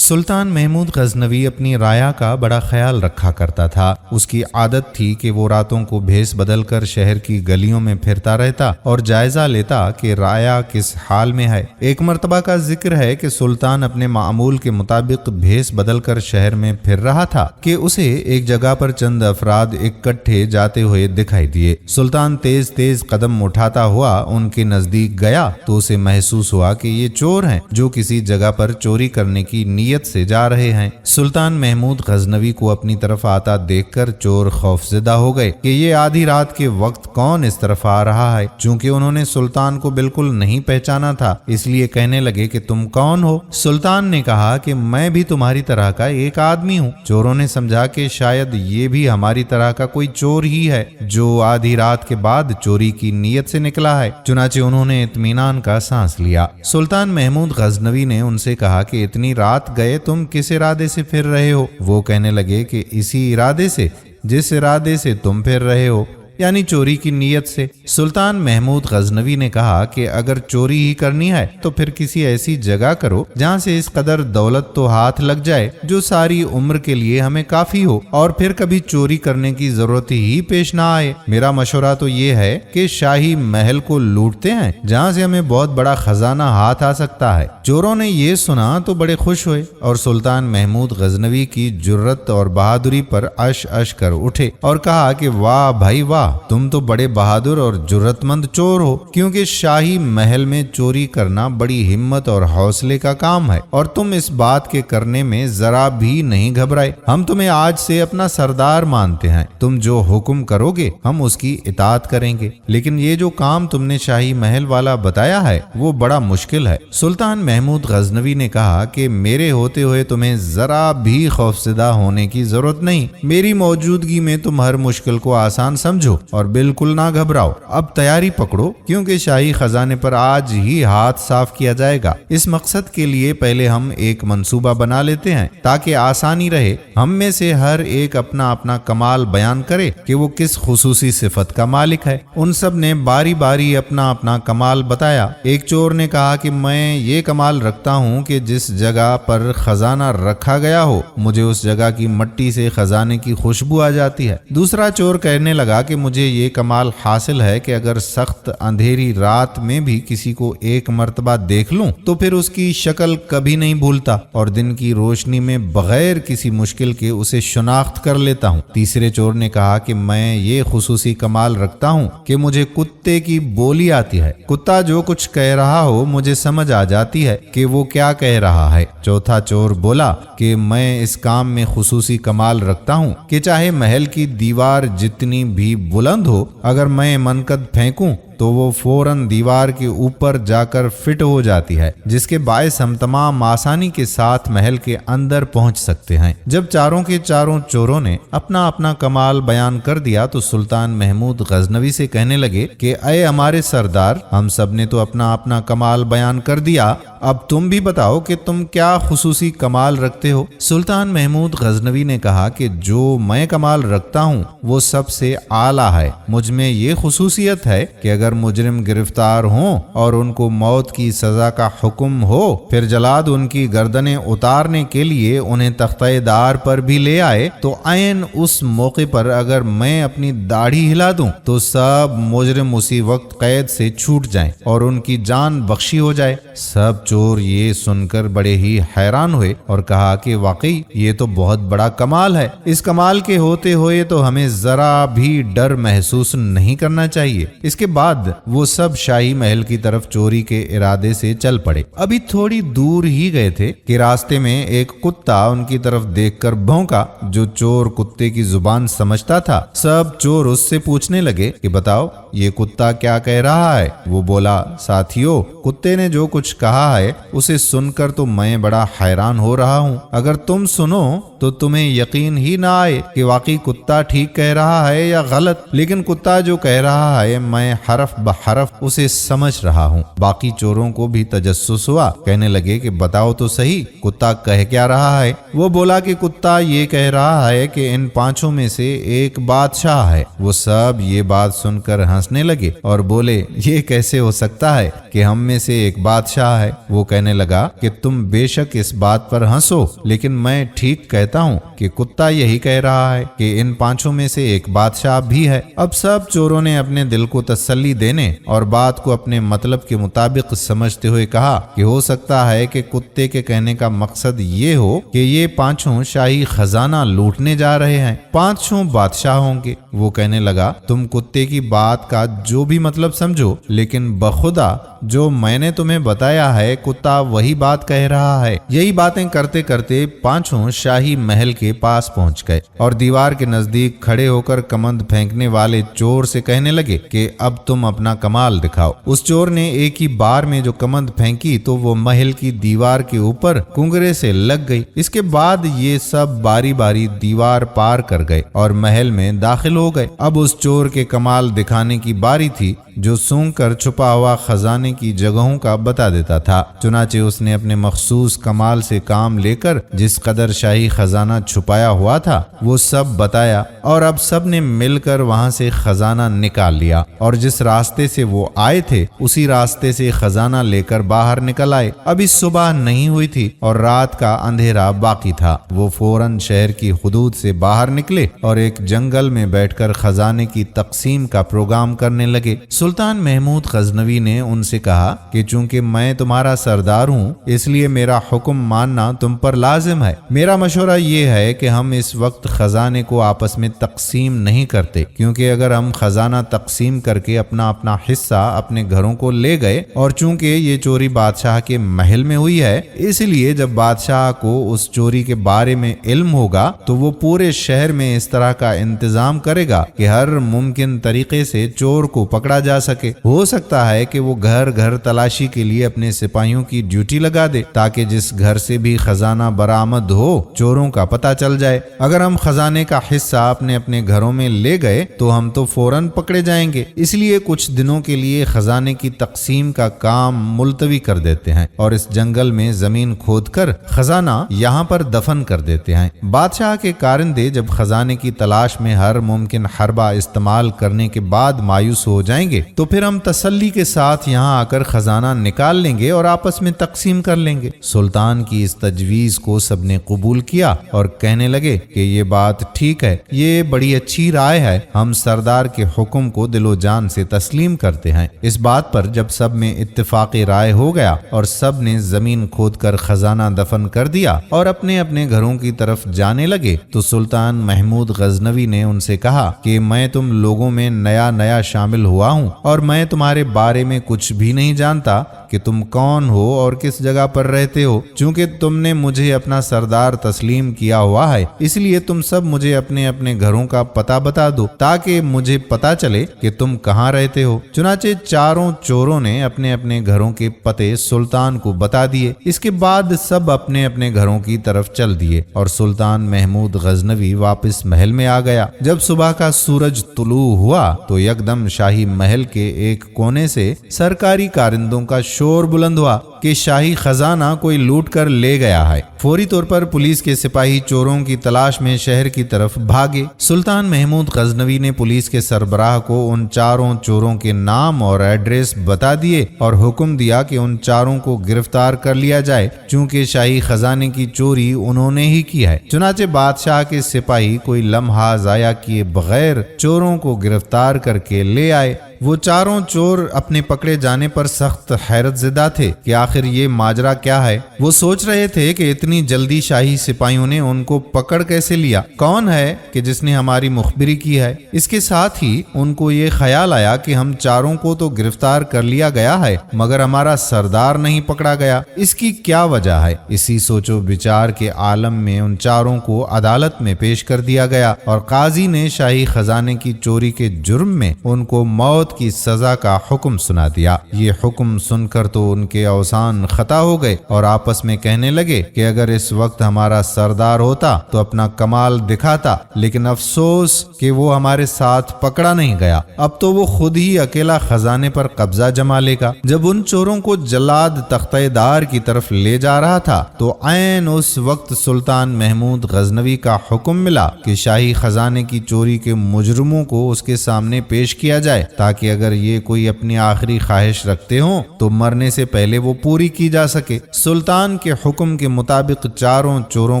سلطان محمود غزنوی اپنی رایا کا بڑا خیال رکھا کرتا تھا۔ اس کی عادت تھی کہ وہ راتوں کو بھیس بدل کر شہر کی گلیوں میں پھرتا رہتا اور جائزہ لیتا کہ رایا کس حال میں ہے۔ ایک مرتبہ کا ذکر ہے کہ سلطان اپنے معمول کے مطابق بھیس بدل کر شہر میں پھر رہا تھا کہ اسے ایک جگہ پر چند افراد اکٹھے جاتے ہوئے دکھائی دیے۔ سلطان تیز تیز قدم اٹھاتا ہوا ان کے نزدیک گیا تو اسے محسوس ہوا کہ یہ چور ہیں جو کسی جگہ پر چوری کرنے کی نیت سے جا رہے ہیں۔ سلطان محمود غزنوی کو اپنی طرف آتا دیکھ کر چور خوفزدہ ہو گئے کہ یہ آدھی رات کے وقت کون اس طرف آ رہا ہے۔ چونکہ انہوں نے سلطان کو بالکل نہیں پہچانا تھا اس لیے کہنے لگے کہ تم کون ہو؟ سلطان نے کہا کہ میں بھی تمہاری طرح کا ایک آدمی ہوں۔ چوروں نے سمجھا کہ شاید یہ بھی ہماری طرح کا کوئی چور ہی ہے جو آدھی رات کے بعد چوری کی نیت سے نکلا ہے۔ چنانچہ انہوں نے اطمینان کا سانس لیا۔ سلطان محمود غزنوی نے ان سے کہا کہ اتنی رات گئے تم کس ارادے سے پھر رہے ہو؟ وہ کہنے لگے کہ اسی ارادے سے جس ارادے سے تم پھر رہے ہو، یعنی چوری کی نیت سے۔ سلطان محمود غزنوی نے کہا کہ اگر چوری ہی کرنی ہے تو پھر کسی ایسی جگہ کرو جہاں سے اس قدر دولت تو ہاتھ لگ جائے جو ساری عمر کے لیے ہمیں کافی ہو اور پھر کبھی چوری کرنے کی ضرورت ہی پیش نہ آئے۔ میرا مشورہ تو یہ ہے کہ شاہی محل کو لوٹتے ہیں جہاں سے ہمیں بہت بڑا خزانہ ہاتھ آ سکتا ہے۔ چوروں نے یہ سنا تو بڑے خوش ہوئے اور سلطان محمود غزنوی کی جرت اور بہادری پر عش عش کر اٹھے اور کہا کہ واہ بھائی واہ، تم تو بڑے بہادر اور جرت مند چور ہو، کیونکہ شاہی محل میں چوری کرنا بڑی ہمت اور حوصلے کا کام ہے اور تم اس بات کے کرنے میں ذرا بھی نہیں گھبرائے۔ ہم تمہیں آج سے اپنا سردار مانتے ہیں، تم جو حکم کرو گے ہم اس کی اطاعت کریں گے، لیکن یہ جو کام تم نے شاہی محل والا بتایا ہے وہ بڑا مشکل ہے۔ سلطان محمود غزنوی نے کہا کہ میرے ہوتے ہوئے تمہیں ذرا بھی خوفزدہ ہونے کی ضرورت نہیں، میری موجودگی میں تم ہر مشکل کو آسان سمجھو اور بالکل نہ گھبراؤ۔ اب تیاری پکڑو کیونکہ شاہی خزانے پر آج ہی ہاتھ صاف کیا جائے گا۔ اس مقصد کے لیے پہلے ہم ایک منصوبہ بنا لیتے ہیں تاکہ آسانی رہے۔ ہم میں سے ہر ایک اپنا اپنا کمال بیان کرے کہ وہ کس خصوصی صفت کا مالک ہے۔ ان سب نے باری باری اپنا اپنا کمال بتایا۔ ایک چور نے کہا کہ میں یہ کمال رکھتا ہوں کہ جس جگہ پر خزانہ رکھا گیا ہو مجھے اس جگہ کی مٹی سے خزانے کی خوشبو آ جاتی ہے۔ دوسرا چور کہنے لگا کہ مجھے یہ کمال حاصل ہے کہ اگر سخت اندھیری رات میں بھی کسی کو ایک مرتبہ دیکھ لوں تو پھر اس کی شکل کبھی نہیں بھولتا اور دن کی روشنی میں بغیر کسی مشکل کے اسے شناخت کر لیتا ہوں۔ تیسرے چور نے کہا کہ میں یہ خصوصی کمال رکھتا ہوں کہ مجھے کتے کی بولی آتی ہے، کتا جو کچھ کہہ رہا ہو مجھے سمجھ آ جاتی ہے کہ وہ کیا کہہ رہا ہے۔ چوتھا چور بولا کہ میں اس کام میں خصوصی کمال رکھتا ہوں کہ چاہے محل کی دیوار جتنی بھی بلند ہو، اگر میں منقد پھینکوں تو وہ فوراً دیوار کے اوپر جا کر فٹ ہو جاتی ہے، جس کے باعث ہم تمام آسانی کے ساتھ محل کے اندر پہنچ سکتے ہیں۔ جب چاروں کے چاروں چوروں نے اپنا اپنا کمال بیان کر دیا تو سلطان محمود غزنوی سے کہنے لگے کہ اے ہمارے سردار، ہم سب نے تو اپنا اپنا کمال بیان کر دیا، اب تم بھی بتاؤ کہ تم کیا خصوصی کمال رکھتے ہو۔ سلطان محمود غزنوی نے کہا کہ جو میں کمال رکھتا ہوں وہ سب سے اعلیٰ ہے۔ مجھ میں یہ خصوصیت ہے کہ اگر مجرم گرفتار ہوں اور ان کو موت کی سزا کا حکم ہو، پھر جلاد ان کی گردنیں اتارنے کے لیے انہیں تختہ دار پر بھی لے آئے تو عین اس موقع پر اگر میں اپنی داڑھی ہلا دوں تو سب مجرم اسی وقت قید سے چھوٹ جائیں اور ان کی جان بخشی ہو جائے۔ سب چور یہ سن کر بڑے ہی حیران ہوئے اور کہا کہ واقعی یہ تو بہت بڑا کمال ہے، اس کمال کے ہوتے ہوئے تو ہمیں ذرا بھی ڈر محسوس نہیں کرنا چاہیے۔ اس کے بعد وہ سب شاہی محل کی طرف چوری کے ارادے سے چل پڑے۔ ابھی تھوڑی دور ہی گئے تھے کہ راستے میں ایک کتا ان کی طرف دیکھ کر بھونکا۔ جو چور کتے کی زبان سمجھتا تھا سب چور اس سے پوچھنے لگے کہ بتاؤ یہ کتا کیا کہہ رہا ہے۔ وہ بولا ساتھیو، کتے نے جو کچھ کہا ہے اسے سن کر تو میں بڑا حیران ہو رہا ہوں۔ اگر تم سنو تو تمہیں یقین ہی نہ آئے کہ واقعی کتا ٹھیک کہہ رہا ہے یا غلط، لیکن کتا جو کہہ رہا ہے میں حرف بحرف اسے سمجھ رہا ہوں۔ باقی چوروں کو بھی تجسس ہوا، کہنے لگے کہ بتاؤ تو صحیح کتا کہہ کیا رہا ہے۔ وہ بولا کہ کتا یہ کہہ رہا ہے کہ ان پانچوں میں سے ایک بادشاہ ہے۔ وہ سب یہ بات سن کر ہنس ہنسنے لگے اور بولے یہ کیسے ہو سکتا ہے کہ ہم میں سے ایک بادشاہ ہے۔ وہ کہنے لگا کہ تم بے شک اس بات پر ہنسو، لیکن میں ٹھیک کہتا ہوں کہ کتا یہی کہہ رہا ہے کہ ان پانچوں میں سے ایک بادشاہ بھی ہے۔ اب سب چوروں نے اپنے دل کو تسلی دینے اور بات کو اپنے مطلب کے مطابق سمجھتے ہوئے کہا کہ ہو سکتا ہے کہ کتے کے کہنے کا مقصد یہ ہو کہ یہ پانچوں شاہی خزانہ لوٹنے جا رہے ہیں، پانچوں بادشاہ ہوں گے۔ وہ کہنے لگا تم کتے کی بات کا جو بھی مطلب سمجھو، لیکن بخدا جو میں نے تمہیں بتایا ہے کتا وہی بات کہہ رہا ہے۔ یہی باتیں کرتے کرتے پانچوں شاہی محل کے پاس پہنچ گئے اور دیوار کے نزدیک کھڑے ہو کر کمند پھینکنے والے چور سے کہنے لگے کہ اب تم اپنا کمال دکھاؤ۔ اس چور نے ایک ہی بار میں جو کمند پھینکی تو وہ محل کی دیوار کے اوپر کنگرے سے لگ گئی۔ اس کے بعد یہ سب باری باری دیوار پار کر گئے اور محل میں داخل ہو گئے۔ اب اس چور کے کمال دکھانے کی باری تھی جو سونگ کر چھپا ہوا خزانے کی جگہوں کا بتا دیتا تھا۔ چنانچہ اس نے اپنے مخصوص کمال سے کام لے کر جس قدر شاہی خزانہ چھپایا ہوا تھا وہ سب بتایا، اور اب سب نے مل کر وہاں سے خزانہ نکال لیا، اور جس راستے سے وہ آئے تھے اسی راستے سے خزانہ لے کر باہر نکل آئے۔ ابھی صبح نہیں ہوئی تھی اور رات کا اندھیرا باقی تھا۔ وہ فوراً شہر کی حدود سے باہر نکلے اور ایک جنگل میں بیٹھ کر خزانے کی تقسیم کا پروگرام کرنے لگے۔ سلطان محمود غزنوی نے ان سے کہا کہ چونکہ میں تمہارا سردار ہوں اس لیے میرا حکم ماننا تم پر لازم ہے۔ میرا مشورہ یہ ہے کہ ہم اس وقت خزانے کو آپس میں تقسیم نہیں کرتے، کیونکہ اگر ہم خزانہ تقسیم کر کے اپنا اپنا حصہ اپنے گھروں کو لے گئے، اور چونکہ یہ چوری بادشاہ کے محل میں ہوئی ہے اس لیے جب بادشاہ کو اس چوری کے بارے میں علم ہوگا تو وہ پورے شہر میں اس طرح کا انتظام کرے گا کہ ہر ممکن طریقے سے چور کو پکڑا جا سکے۔ ہو سکتا ہے کہ وہ گھر گھر تلاشی کے لیے اپنے سپاہیوں کی ڈیوٹی لگا دے تاکہ جس گھر سے بھی خزانہ برآمد ہو چوروں کا پتہ چل جائے۔ اگر ہم خزانے کا حصہ اپنے اپنے گھروں میں لے گئے تو ہم تو فوراً پکڑے جائیں گے، اس لیے کچھ دنوں کے لیے خزانے کی تقسیم کا کام ملتوی کر دیتے ہیں اور اس جنگل میں زمین کھود کر خزانہ یہاں پر دفن کر دیتے ہیں۔ بادشاہ کے کارندے جب خزانے کی تلاش میں ہر ممکن حربہ استعمال کرنے کے بعد مایوس ہو جائیں گے تو پھر ہم تسلی کے ساتھ یہاں آ کر خزانہ نکال لیں گے اور آپس میں تقسیم کر لیں گے۔ سلطان کی اس تجویز کو سب نے قبول کیا اور کہنے لگے کہ یہ بات ٹھیک ہے، یہ بڑی اچھی رائے ہے، ہم سردار کے حکم کو دل و جان سے تسلیم کرتے ہیں۔ اس بات پر جب سب میں اتفاق رائے ہو گیا اور سب نے زمین کھود کر خزانہ دفن کر دیا اور اپنے اپنے گھروں کی طرف جانے لگے تو سلطان محمود غزنوی نے ان سے کہا کہ میں تم لوگوں میں نیا شامل ہوا ہوں اور میں تمہارے بارے میں کچھ بھی نہیں جانتا کہ تم کون ہو اور کس جگہ پر رہتے ہو۔ چونکہ تم نے مجھے اپنا سردار تسلیم کیا ہوا ہے اس لیے تم سب مجھے اپنے اپنے گھروں کا پتہ بتا دو تاکہ مجھے پتہ چلے کہ تم کہاں رہتے ہو۔ چنانچہ چاروں چوروں نے اپنے اپنے گھروں کے پتے سلطان کو بتا دیے۔ اس کے بعد سب اپنے اپنے گھروں کی طرف چل دیے اور سلطان محمود غزنوی واپس محل میں آ گیا۔ جب صبح کا سورج طلوع ہوا تو یکدم شاہی محل کے ایک کونے سے سرکاری کارندوں کا شور بلند ہوا کہ شاہی خزانہ کوئی لوٹ کر لے گیا ہے۔ فوری طور پر پولیس کے سپاہی چوروں کی تلاش میں شہر کی طرف بھاگے۔ سلطان محمود غزنوی نے پولیس کے سربراہ کو ان چاروں چوروں کے نام اور ایڈریس بتا دیے اور حکم دیا کہ ان چاروں کو گرفتار کر لیا جائے، چونکہ شاہی خزانے کی چوری انہوں نے ہی کی ہے۔ چنانچہ بادشاہ کے سپاہی کوئی لمحہ ضائع کیے بغیر چوروں کو گرفتار کر کے لے آئے۔ وہ چاروں چور اپنے پکڑے جانے پر سخت حیرت زدہ تھے کہ آخر یہ ماجرا کیا ہے۔ وہ سوچ رہے تھے کہ اتنی جلدی شاہی سپاہیوں نے ان کو پکڑ کیسے لیا، کون ہے کہ جس نے ہماری مخبری کی ہے۔ اس کے ساتھ ہی ان کو یہ خیال آیا کہ ہم چاروں کو تو گرفتار کر لیا گیا ہے مگر ہمارا سردار نہیں پکڑا گیا، اس کی کیا وجہ ہے۔ اسی سوچ و بچار کے عالم میں ان چاروں کو عدالت میں پیش کر دیا گیا اور قاضی نے شاہی خزانے کی چوری کے جرم میں ان کو موت کی سزا کا حکم سنا دیا۔ یہ حکم سن کر تو ان کے اوسان لسان خطا ہو گئے اور آپس میں کہنے لگے کہ اگر اس وقت ہمارا سردار ہوتا تو اپنا کمال دکھاتا، لیکن افسوس کہ وہ ہمارے ساتھ پکڑا نہیں گیا، اب تو وہ خود ہی اکیلا خزانے پر قبضہ جما لے گا۔ جب ان چوروں کو جلاد تختہ دار کی طرف لے جا رہا تھا تو عین اس وقت سلطان محمود غزنوی کا حکم ملا کہ شاہی خزانے کی چوری کے مجرموں کو اس کے سامنے پیش کیا جائے، تاکہ اگر یہ کوئی اپنی آخری خواہش رکھتے ہوں تو مرنے سے پہلے وہ پوری کی جا سکے۔ سلطان کے حکم کے مطابق چاروں چوروں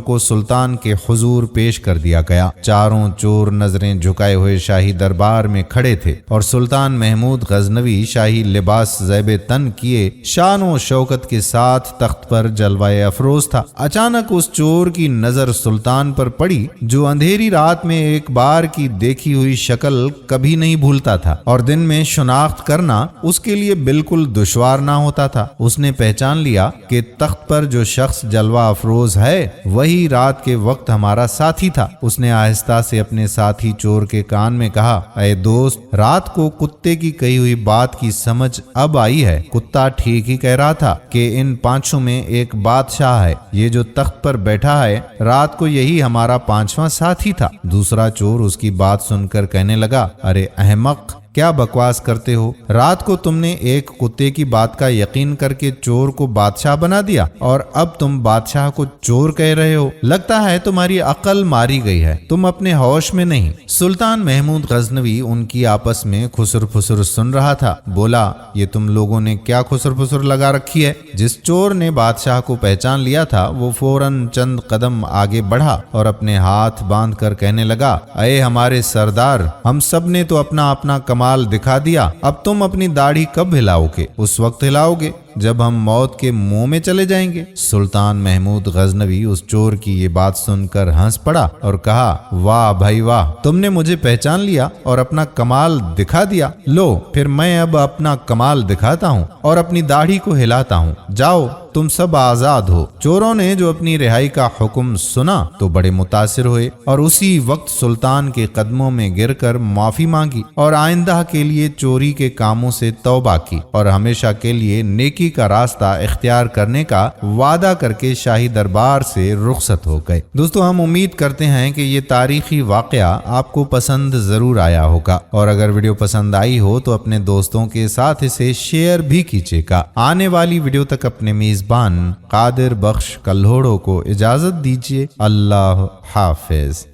کو سلطان کے حضور پیش کر دیا گیا۔ چاروں چور نظریں جھکائے ہوئے شاہی دربار میں کھڑے تھے اور سلطان محمود غزنوی شاہی لباس زیب تن کیے شان و شوکت کے ساتھ تخت پر جلوائے افروز تھا۔ اچانک اس چور کی نظر سلطان پر پڑی جو اندھیری رات میں ایک بار کی دیکھی ہوئی شکل کبھی نہیں بھولتا تھا اور دن میں شناخت کرنا اس کے لیے بالکل دشوار نہ ہوتا تھا۔ اس نے پہچان لیا کہ تخت پر جو شخص جلوہ افروز ہے وہی رات کے وقت ہمارا ساتھی تھا۔ اس نے آہستہ سے اپنے ساتھی چور کے کان میں کہا، اے دوست، رات کو کتے کی کہی ہوئی بات کی سمجھ اب آئی ہے۔ کتا ٹھیک ہی کہہ رہا تھا کہ ان پانچوں میں ایک بادشاہ ہے، یہ جو تخت پر بیٹھا ہے رات کو یہی ہمارا پانچواں ساتھی تھا۔ دوسرا چور اس کی بات سن کر کہنے لگا، ارے احمق، کیا بکواس کرتے ہو؟ رات کو تم نے ایک کتے کی بات کا یقین کر کے چور کو بادشاہ بنا دیا اور اب تم بادشاہ کو چور کہہ رہے ہو؟ لگتا ہے تمہاری عقل ماری گئی ہے، تم اپنے ہوش میں نہیں۔ سلطان محمود غزنوی ان کی آپس میں خسر پھسر سن رہا تھا۔ بولا، یہ تم لوگوں نے کیا خسر پھسر لگا رکھی ہے؟ جس چور نے بادشاہ کو پہچان لیا تھا وہ فوراً چند قدم آگے بڑھا اور اپنے ہاتھ باندھ کر کہنے لگا، اے ہمارے سردار، ہم سب نے تو اپنا اپنا کمال دکھا دیا، اب تم اپنی داڑھی کب ہلاؤ گے؟ اس وقت ہلاؤ گے جب ہم موت کے منہ میں چلے جائیں گے۔ سلطان محمود غزنوی اس چور کی یہ بات سن کر ہنس پڑا اور کہا، واہ بھائی واہ، تم نے مجھے پہچان لیا اور اپنا کمال دکھا دیا۔ لو پھر میں اب اپنا کمال دکھاتا ہوں اور اپنی داڑھی کو ہلاتا ہوں، جاؤ تم سب آزاد ہو۔ چوروں نے جو اپنی رہائی کا حکم سنا تو بڑے متاثر ہوئے اور اسی وقت سلطان کے قدموں میں گر کر معافی مانگی اور آئندہ کے لیے چوری کے کاموں سے توبہ کی اور ہمیشہ کے لیے نیکی کا راستہ اختیار کرنے کا وعدہ کر کے شاہی دربار سے رخصت ہو گئے۔ دوستو، ہم امید کرتے ہیں کہ یہ تاریخی واقعہ آپ کو پسند ضرور آیا ہوگا اور اگر ویڈیو پسند آئی ہو تو اپنے دوستوں کے ساتھ اسے شیئر بھی کیجیے گا۔ آنے والی ویڈیو تک اپنے میزبان قادر بخش کلہوڑو کو اجازت دیجیے۔ اللہ حافظ۔